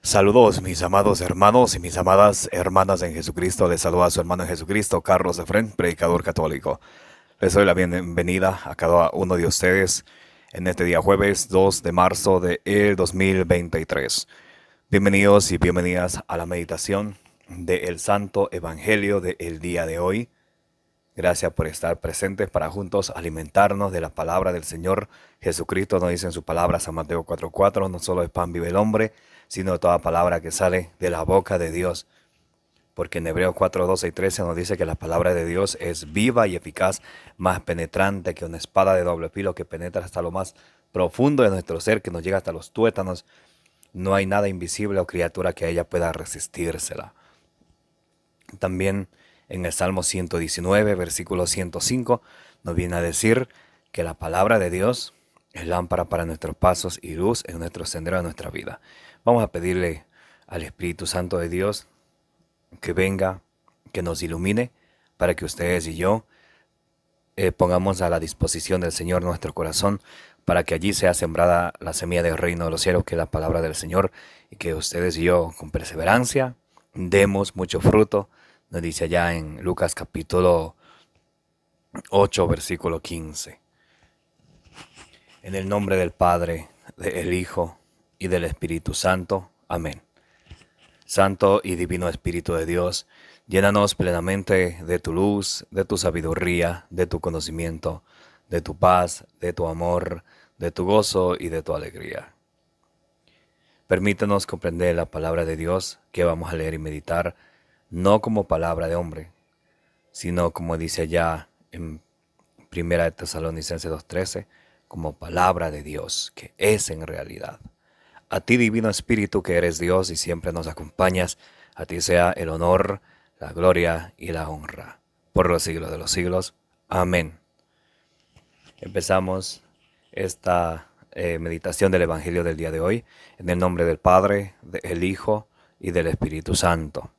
Saludos mis amados hermanos y mis amadas hermanas en Jesucristo. Les saluda a su hermano en Jesucristo, Carlos Efrén, predicador católico. Les doy la bienvenida a cada uno de ustedes en este día jueves 2 de marzo de 2023. Bienvenidos y bienvenidas a la meditación del Santo Evangelio del día de hoy. Gracias por estar presentes para juntos alimentarnos de la palabra del Señor Jesucristo. Nos dice en su palabra, San Mateo 4:4, no solo de pan vive el hombre, sino de toda palabra que sale de la boca de Dios. Porque en Hebreos 4:12 y 13 nos dice que la palabra de Dios es viva y eficaz, más penetrante que una espada de doble filo que penetra hasta lo más profundo de nuestro ser, que nos llega hasta los tuétanos. No hay nada invisible o criatura que a ella pueda resistírsela. También en el Salmo 119, versículo 105, nos viene a decir que la palabra de Dios es lámpara para nuestros pasos y luz en nuestro sendero de nuestra vida. Vamos a pedirle al Espíritu Santo de Dios que venga, que nos ilumine, para que ustedes y yo pongamos a la disposición del Señor nuestro corazón, para que allí sea sembrada la semilla del reino de los cielos, que es la palabra del Señor, y que ustedes y yo con perseverancia demos mucho fruto. Nos dice allá en Lucas capítulo 8, versículo 15. En el nombre del Padre, del Hijo y del Espíritu Santo. Amén. Santo y divino Espíritu de Dios, llénanos plenamente de tu luz, de tu sabiduría, de tu conocimiento, de tu paz, de tu amor, de tu gozo y de tu alegría. Permítanos comprender la palabra de Dios que vamos a leer y meditar, no como palabra de hombre, sino como dice allá en 1 Tesalonicenses 2:13, como palabra de Dios, que es en realidad. A ti, divino Espíritu, que eres Dios y siempre nos acompañas, a ti sea el honor, la gloria y la honra, por los siglos de los siglos. Amén. Empezamos esta meditación del Evangelio del día de hoy, en el nombre del Padre, del Hijo y del Espíritu Santo.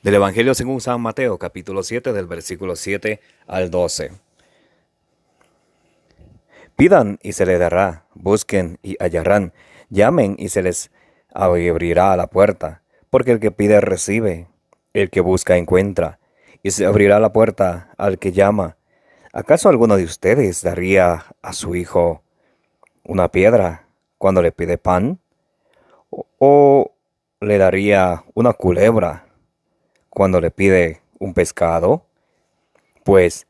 Del Evangelio según San Mateo, capítulo 7, del versículo 7 al 12. Pidan y se les dará, busquen y hallarán, llamen y se les abrirá la puerta, porque el que pide recibe, el que busca encuentra, y se abrirá la puerta al que llama. ¿Acaso alguno de ustedes daría a su hijo una piedra cuando le pide pan? ¿O le daría una culebra cuando le pide un pescado? Pues,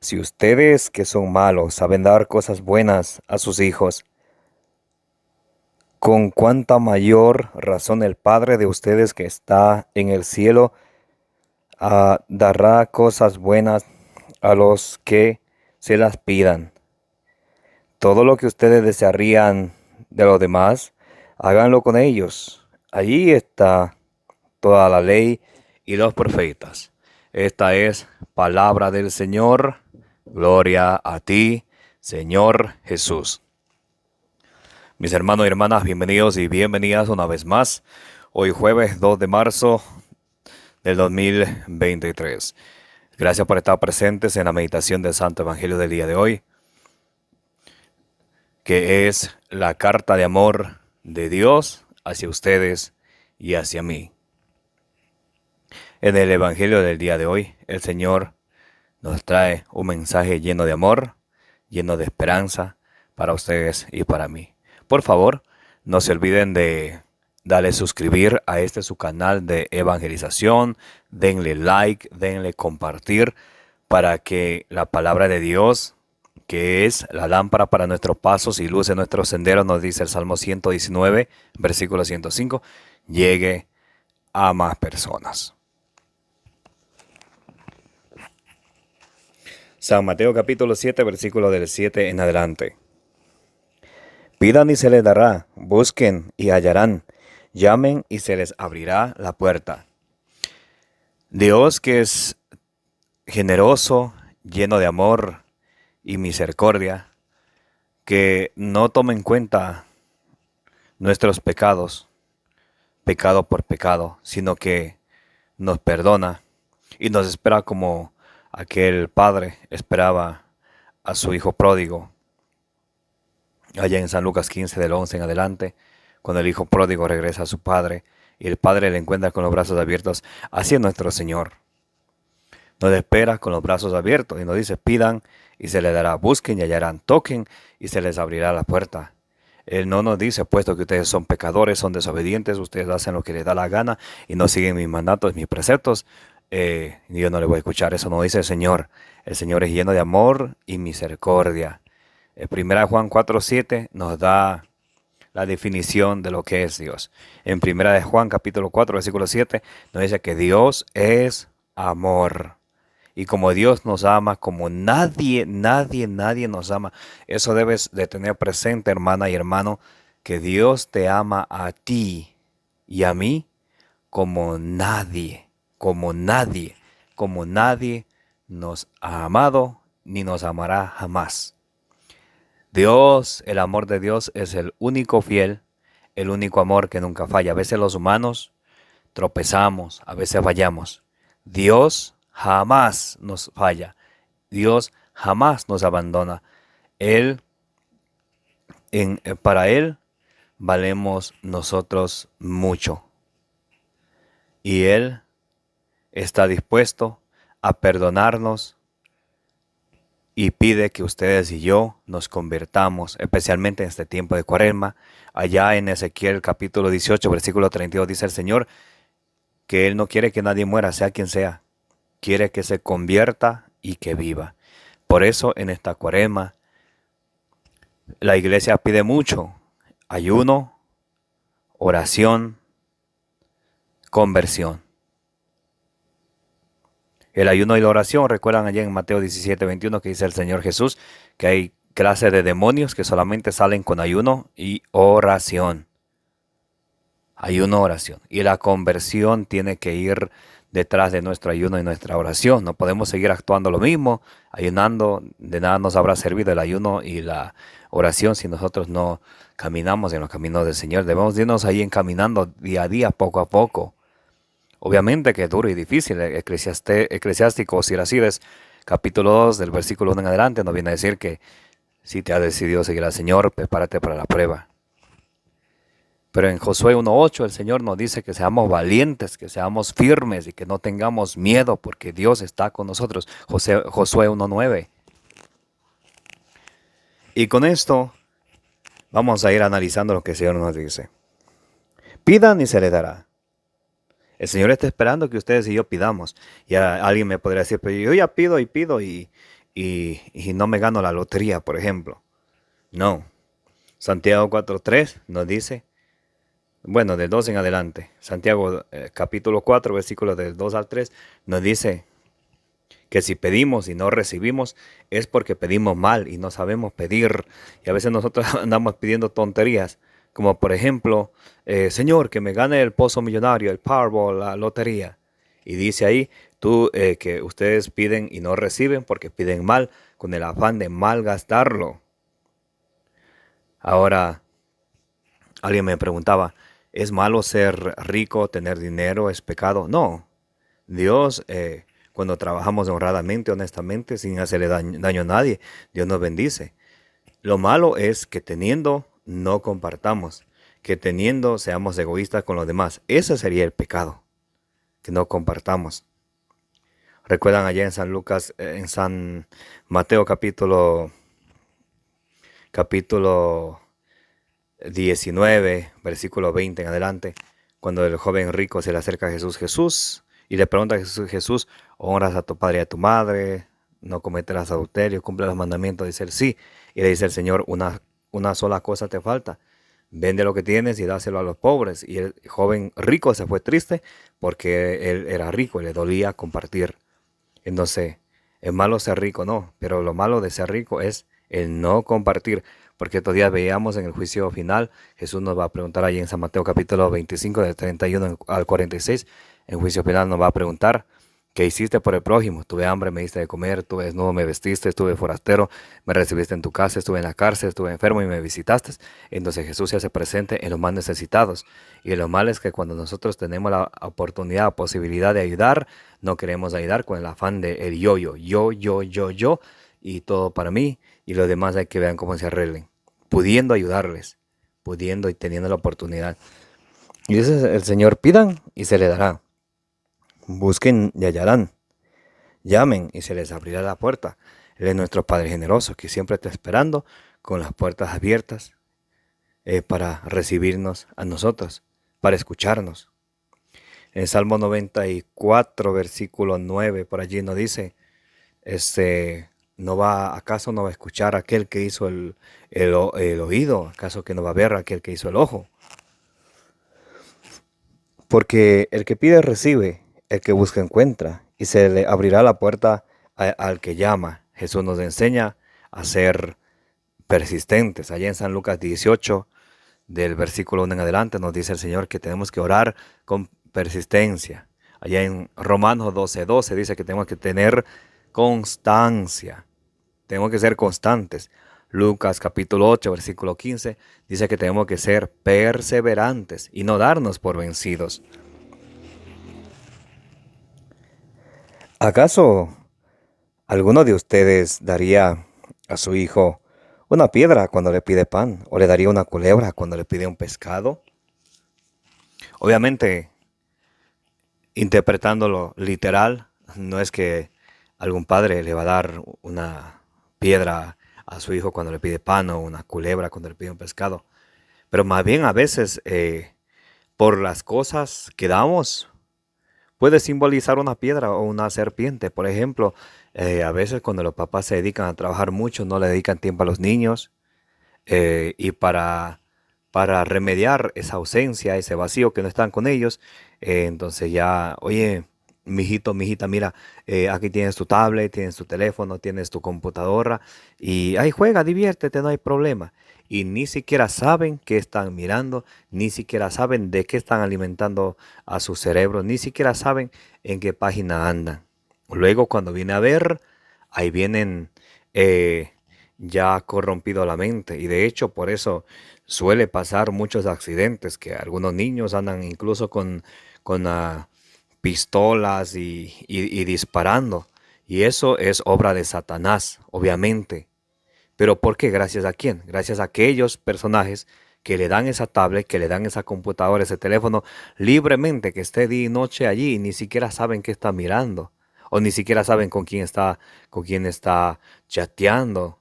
si ustedes que son malos saben dar cosas buenas a sus hijos, con cuánta mayor razón el Padre de ustedes que está en el cielo dará cosas buenas a los que se las pidan. Todo lo que ustedes desearían de los demás, háganlo con ellos. Allí está toda la ley y los profetas. Esta es palabra del Señor. Gloria a ti, Señor Jesús. Mis hermanos y hermanas, bienvenidos y bienvenidas una vez más. Hoy jueves 2 de marzo del 2023. Gracias por estar presentes en la meditación del Santo Evangelio del día de hoy, que es la carta de amor de Dios hacia ustedes y hacia mí. En el Evangelio del día de hoy, el Señor nos trae un mensaje lleno de amor, lleno de esperanza para ustedes y para mí. Por favor, no se olviden de darle suscribir a su canal de evangelización, denle like, denle compartir, para que la palabra de Dios, que es la lámpara para nuestros pasos y luz en nuestros senderos, nos dice el Salmo 119, versículo 105, llegue a más personas. San Mateo capítulo 7, versículo del 7 en adelante. Pidan y se les dará, busquen y hallarán, llamen y se les abrirá la puerta. Dios, que es generoso, lleno de amor y misericordia, que no toma en cuenta nuestros pecados, pecado por pecado, sino que nos perdona y nos espera como aquel padre esperaba a su hijo pródigo, allá en San Lucas 15 del 11 en adelante, cuando el hijo pródigo regresa a su padre y el padre le encuentra con los brazos abiertos. Así es nuestro Señor. Nos espera con los brazos abiertos y nos dice: pidan y se les dará, busquen y hallarán, toquen y se les abrirá la puerta. Él no nos dice: puesto que ustedes son pecadores, son desobedientes, ustedes hacen lo que les da la gana y no siguen mis mandatos, mis preceptos, yo no les voy a escuchar. Eso no dice el Señor. El Señor es lleno de amor y misericordia. 1 Juan 4:7 nos da la definición de lo que es Dios. En 1 Juan capítulo 4 versículo 7 nos dice que Dios es amor. Y como Dios nos ama, como nadie nos ama, eso debes de tener presente, hermana y hermano, que Dios te ama a ti y a mí como nadie, como nadie nos ha amado ni nos amará jamás. Dios, el amor de Dios es el único fiel, el único amor que nunca falla. A veces los humanos tropezamos, a veces fallamos. Dios jamás nos falla. Dios jamás nos abandona. Para Él valemos nosotros mucho. Y Él está dispuesto a perdonarnos y pide que ustedes y yo nos convirtamos, especialmente en este tiempo de Cuaresma. Allá en Ezequiel capítulo 18, versículo 32 dice el Señor que Él no quiere que nadie muera, sea quien sea. Quiere que se convierta y que viva. Por eso en esta Cuaresma la iglesia pide mucho: ayuno, oración, conversión. El ayuno y la oración, recuerdan allá en Mateo 17:21 que dice el Señor Jesús que hay clases de demonios que solamente salen con ayuno y oración. Ayuno, oración. Y la conversión tiene que ir detrás de nuestro ayuno y nuestra oración. No podemos seguir actuando lo mismo, ayunando. De nada nos habrá servido el ayuno y la oración si nosotros no caminamos en los caminos del Señor. Debemos irnos ahí encaminando día a día, poco a poco. Obviamente que es duro y difícil. Eclesiástico Siracides, capítulo 2, del versículo 1 en adelante, nos viene a decir que si te has decidido seguir al Señor, prepárate para la prueba. Pero en Josué 1:8 el Señor nos dice que seamos valientes, que seamos firmes y que no tengamos miedo porque Dios está con nosotros. Josué 1:9. Y con esto vamos a ir analizando lo que el Señor nos dice. Pidan y se les dará. El Señor está esperando que ustedes y yo pidamos. Ya alguien me podría decir: pero yo ya pido y no me gano la lotería, por ejemplo. No. Santiago 4:3 nos dice, bueno, del 2 en adelante, Santiago capítulo 4, versículos del 2 al 3, nos dice que si pedimos y no recibimos es porque pedimos mal y no sabemos pedir. Y a veces nosotros andamos pidiendo tonterías, como por ejemplo, Señor, que me gane el pozo millonario, el Powerball, la lotería. Y dice ahí, que ustedes piden y no reciben porque piden mal, con el afán de malgastarlo. Ahora, alguien me preguntaba, ¿es malo ser rico, tener dinero, es pecado? No. Dios, cuando trabajamos honradamente, honestamente, sin hacerle daño a nadie, Dios nos bendice. Lo malo es que teniendo no compartamos, que teniendo seamos egoístas con los demás. Ese sería el pecado, que no compartamos. Recuerdan allá en San Lucas, en San Mateo capítulo 19, versículo 20 en adelante, cuando el joven rico se le acerca a Jesús, y le pregunta a Jesús, honras a tu padre y a tu madre, no cometerás adulterio, cumple los mandamientos. Dice él, sí. Y le dice el Señor, una sola cosa te falta. Vende lo que tienes y dáselo a los pobres. Y el joven rico se fue triste porque él era rico y le dolía compartir. Entonces, es malo ser rico, no. Pero lo malo de ser rico es el no compartir. Porque estos días veíamos en el juicio final, Jesús nos va a preguntar ahí en San Mateo capítulo 25, del 31 al 46. En juicio final nos va a preguntar, ¿qué hiciste por el prójimo? Tuve hambre, me diste de comer, estuve desnudo, me vestiste, estuve forastero, me recibiste en tu casa, estuve en la cárcel, estuve enfermo y me visitaste. Entonces Jesús se hace presente en los más necesitados. Y lo malo es que cuando nosotros tenemos la oportunidad, la posibilidad de ayudar, no queremos ayudar con el afán de el yo, y todo para mí, y los demás hay que vean cómo se arreglen. pudiendo ayudarles, pudiendo y teniendo la oportunidad. Y dice el Señor, pidan y se les dará, busquen y hallarán, llamen y se les abrirá la puerta. Él es nuestro Padre generoso que siempre está esperando con las puertas abiertas para recibirnos a nosotros, para escucharnos. En Salmo 94, versículo 9, por allí nos dice, ¿acaso no va a escuchar aquel que hizo el oído? ¿Acaso que no va a ver aquel que hizo el ojo? Porque el que pide recibe, el que busca encuentra, y se le abrirá la puerta al que llama. Jesús nos enseña a ser persistentes. Allá en San Lucas 18, del versículo 1 en adelante, nos dice el Señor que tenemos que orar con persistencia. Allá en Romanos 12:12 dice que tenemos que tener constancia. Tenemos que ser constantes. Lucas capítulo 8, versículo 15, dice que tenemos que ser perseverantes y no darnos por vencidos. ¿Acaso alguno de ustedes daría a su hijo una piedra cuando le pide pan? ¿O le daría una culebra cuando le pide un pescado? Obviamente, interpretándolo literal, no es que algún padre le va a dar una piedra a su hijo cuando le pide pan o una culebra cuando le pide un pescado. Pero más bien a veces por las cosas que damos puede simbolizar una piedra o una serpiente. Por ejemplo, a veces cuando los papás se dedican a trabajar mucho no le dedican tiempo a los niños y para remediar esa ausencia, ese vacío que no están con ellos, entonces ya, oye, mijito, mijita, mira, aquí tienes tu tablet, tienes tu teléfono, tienes tu computadora y ahí juega, diviértete, no hay problema. Y ni siquiera saben qué están mirando, ni siquiera saben de qué están alimentando a su cerebro, ni siquiera saben en qué página andan. Luego cuando viene a ver, ahí vienen ya corrompido la mente. Y de hecho por eso suele pasar muchos accidentes, que algunos niños andan incluso con pistolas y disparando. Y eso es obra de Satanás, obviamente. Pero ¿por qué? ¿Gracias a quién? Gracias a aquellos personajes que le dan esa tablet, que le dan esa computadora, ese teléfono libremente, que esté día y noche allí y ni siquiera saben qué está mirando. O ni siquiera saben con quién está chateando.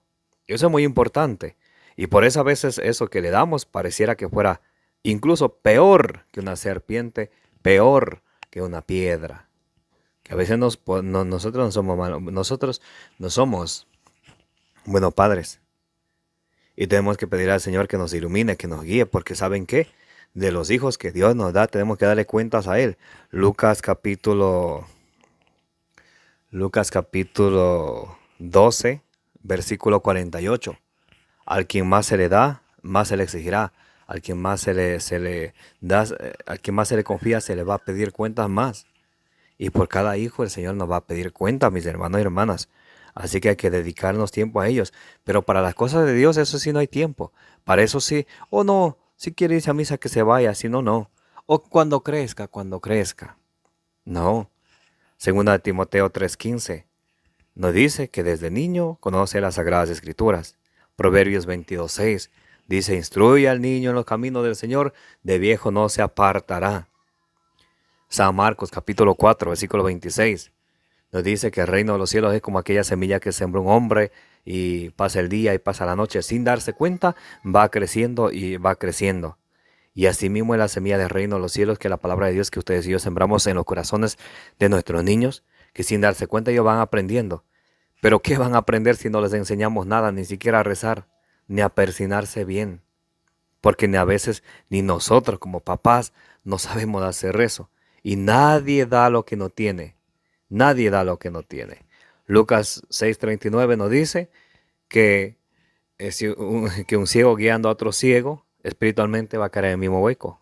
Y eso es muy importante. Y por eso a veces eso que le damos pareciera que fuera incluso peor que una serpiente, peor que una piedra. Que a veces nosotros no somos malos, nosotros no somos buenos padres. Y tenemos que pedir al Señor que nos ilumine, que nos guíe, porque ¿saben qué? De los hijos que Dios nos da, tenemos que darle cuentas a Él. Lucas capítulo 12, versículo 48. Al quien más se le da, más se le exigirá. Al quien más se le da, al quien más se le confía, se le va a pedir cuentas más. Y por cada hijo el Señor nos va a pedir cuentas, mis hermanos y hermanas. Así que hay que dedicarnos tiempo a ellos. Pero para las cosas de Dios, eso sí no hay tiempo. Para eso sí, o no, si quiere irse a misa que se vaya, si no, no. O cuando crezca, cuando crezca. No. Segunda de Timoteo 3:15 nos dice que desde niño conoce las Sagradas Escrituras. Proverbios 22:6 dice, instruye al niño en los caminos del Señor, de viejo no se apartará. San Marcos capítulo 4, versículo 26 nos dice que el reino de los cielos es como aquella semilla que sembró un hombre y pasa el día y pasa la noche sin darse cuenta, va creciendo y va creciendo. Y asimismo es la semilla del reino de los cielos, que es la palabra de Dios que ustedes y yo sembramos en los corazones de nuestros niños, que sin darse cuenta ellos van aprendiendo. Pero ¿qué van a aprender si no les enseñamos nada, ni siquiera a rezar, ni a persinarse bien? Porque ni a veces ni nosotros como papás no sabemos hacer eso. Y nadie da lo que no tiene. Nadie da lo que no tiene. Lucas 6:39 nos dice que, que un ciego guiando a otro ciego espiritualmente va a caer en el mismo hueco.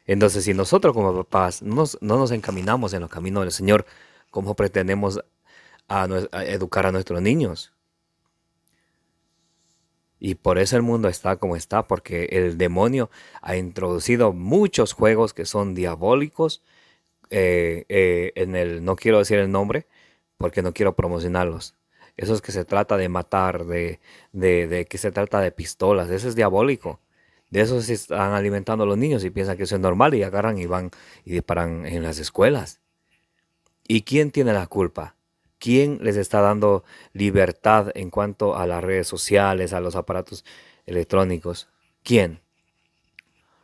Entonces, si nosotros como papás no nos encaminamos en los caminos del Señor, ¿cómo pretendemos a educar a nuestros niños? Y por eso el mundo está como está, porque el demonio ha introducido muchos juegos que son diabólicos, no quiero decir el nombre porque no quiero promocionarlos. Esos que se trata de matar, de que se trata de pistolas, eso es diabólico. De eso se están alimentando los niños y piensan que eso es normal y agarran y van y disparan en las escuelas. ¿Y quién tiene la culpa? ¿Quién les está dando libertad en cuanto a las redes sociales, a los aparatos electrónicos? ¿Quién?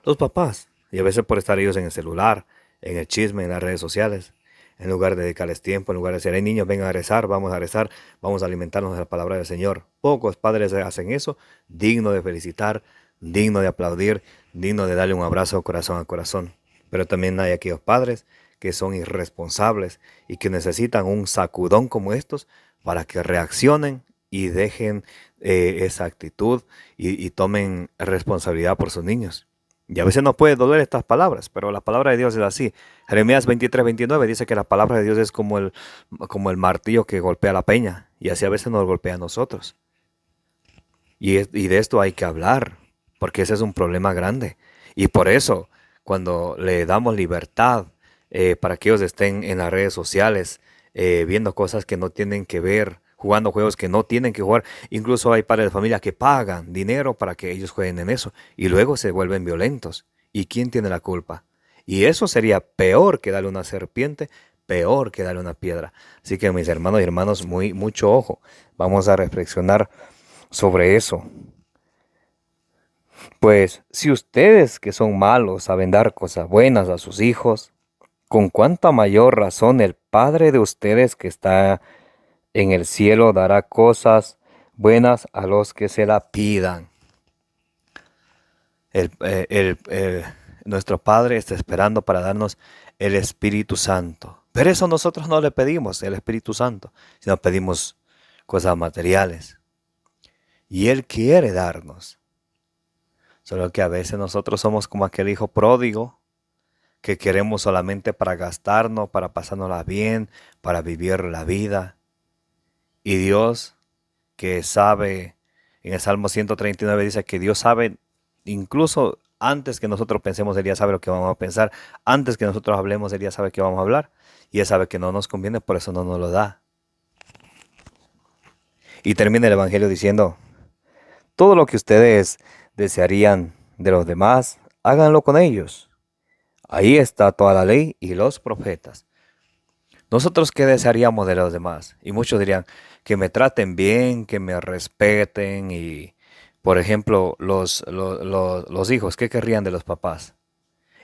Los papás. Y a veces por estar ellos en el celular, en el chisme, en las redes sociales, en lugar de dedicarles tiempo, en lugar de decir, hey niños, vengan a rezar, vamos a alimentarnos de la palabra del Señor. Pocos padres hacen eso, digno de felicitar, digno de aplaudir, digno de darle un abrazo corazón a corazón. Pero también hay aquellos padres que son irresponsables y que necesitan un sacudón como estos para que reaccionen y dejen esa actitud y tomen responsabilidad por sus niños. Y a veces nos puede doler estas palabras, pero la palabra de Dios es así. Jeremías 23:29 dice que la palabra de Dios es como el martillo que golpea la peña, y así a veces nos golpea a nosotros. Y de esto hay que hablar, porque ese es un problema grande. Y por eso, cuando le damos libertad para que ellos estén en las redes sociales, viendo cosas que no tienen que ver, jugando juegos que no tienen que jugar, incluso hay padres de familia que pagan dinero para que ellos jueguen en eso, y luego se vuelven violentos. ¿Y quién tiene la culpa? Y eso sería peor que darle una serpiente, peor que darle una piedra. Así que mis hermanos y hermanos, mucho ojo. Vamos a reflexionar sobre eso. Pues si ustedes que son malos saben dar cosas buenas a sus hijos, con cuánta mayor razón el Padre de ustedes que está en el cielo dará cosas buenas a los que se la pidan. Nuestro Padre está esperando para darnos el Espíritu Santo. Pero eso nosotros no le pedimos, el Espíritu Santo, sino pedimos cosas materiales. Y Él quiere darnos. Solo que a veces nosotros somos como aquel hijo pródigo que queremos solamente para gastarnos, para pasárnosla bien, para vivir la vida. Y Dios, que sabe, en el Salmo 139 dice que Dios sabe, incluso antes que nosotros pensemos, Él ya sabe lo que vamos a pensar. Antes que nosotros hablemos, Él ya sabe que vamos a hablar. Y Él sabe que no nos conviene, por eso no nos lo da. Y termina el Evangelio diciendo, todo lo que ustedes desearían de los demás, háganlo con ellos. Ahí está toda la ley y los profetas. Nosotros qué desearíamos de los demás. Y muchos dirían que me traten bien, que me respeten. Y, por ejemplo, los hijos, ¿qué querrían de los papás?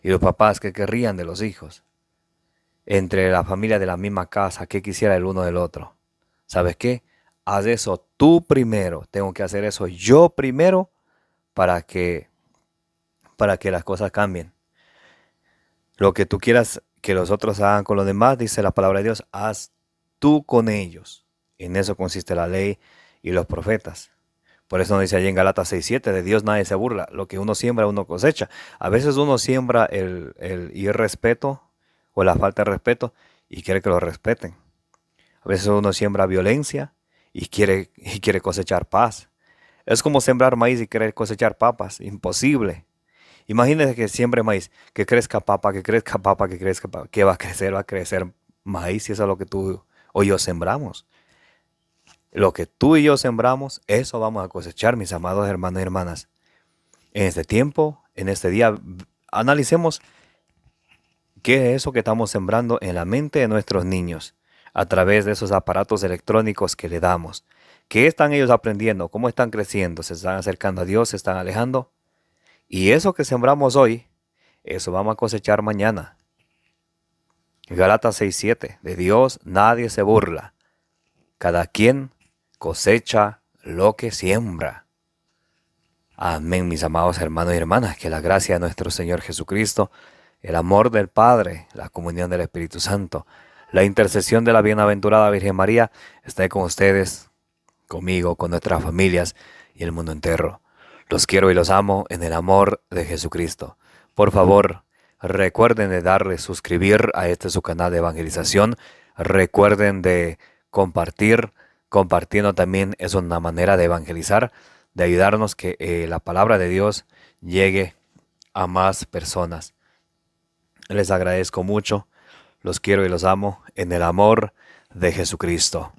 Y los papás, ¿qué querrían de los hijos? Entre la familia de la misma casa, ¿qué quisiera el uno del otro? ¿Sabes qué? Haz eso tú primero. Tengo que hacer eso yo primero para que las cosas cambien. Lo que tú quieras que los otros hagan con los demás, dice la palabra de Dios, haz tú con ellos. En eso consiste la ley y los profetas. Por eso nos dice allí en Gálatas 6:7, de Dios nadie se burla. Lo que uno siembra, uno cosecha. A veces uno siembra el irrespeto o la falta de respeto y quiere que lo respeten. A veces uno siembra violencia y quiere cosechar paz. Es como sembrar maíz y querer cosechar papas. Imposible. Imagínese que siembre maíz, que crezca papa, que crezca papa, que crezca papa. ¿Qué va a crecer? Va a crecer maíz, y eso es lo que tú o yo sembramos. Lo que tú y yo sembramos, eso vamos a cosechar, mis amados hermanos y hermanas. En este tiempo, en este día, analicemos qué es eso que estamos sembrando en la mente de nuestros niños a través de esos aparatos electrónicos que le damos. ¿Qué están ellos aprendiendo? ¿Cómo están creciendo? ¿Se están acercando a Dios? ¿Se están alejando? Y eso que sembramos hoy, eso vamos a cosechar mañana. Gálatas 6:7, de Dios nadie se burla. Cada quien cosecha lo que siembra. Amén, mis amados hermanos y hermanas, que la gracia de nuestro Señor Jesucristo, el amor del Padre, la comunión del Espíritu Santo, la intercesión de la bienaventurada Virgen María, esté con ustedes, conmigo, con nuestras familias y el mundo entero. Los quiero y los amo en el amor de Jesucristo. Por favor, recuerden de darle suscribir a su canal de evangelización. Recuerden de compartir. Compartiendo también es una manera de evangelizar, de ayudarnos que la palabra de Dios llegue a más personas. Les agradezco mucho. Los quiero y los amo en el amor de Jesucristo.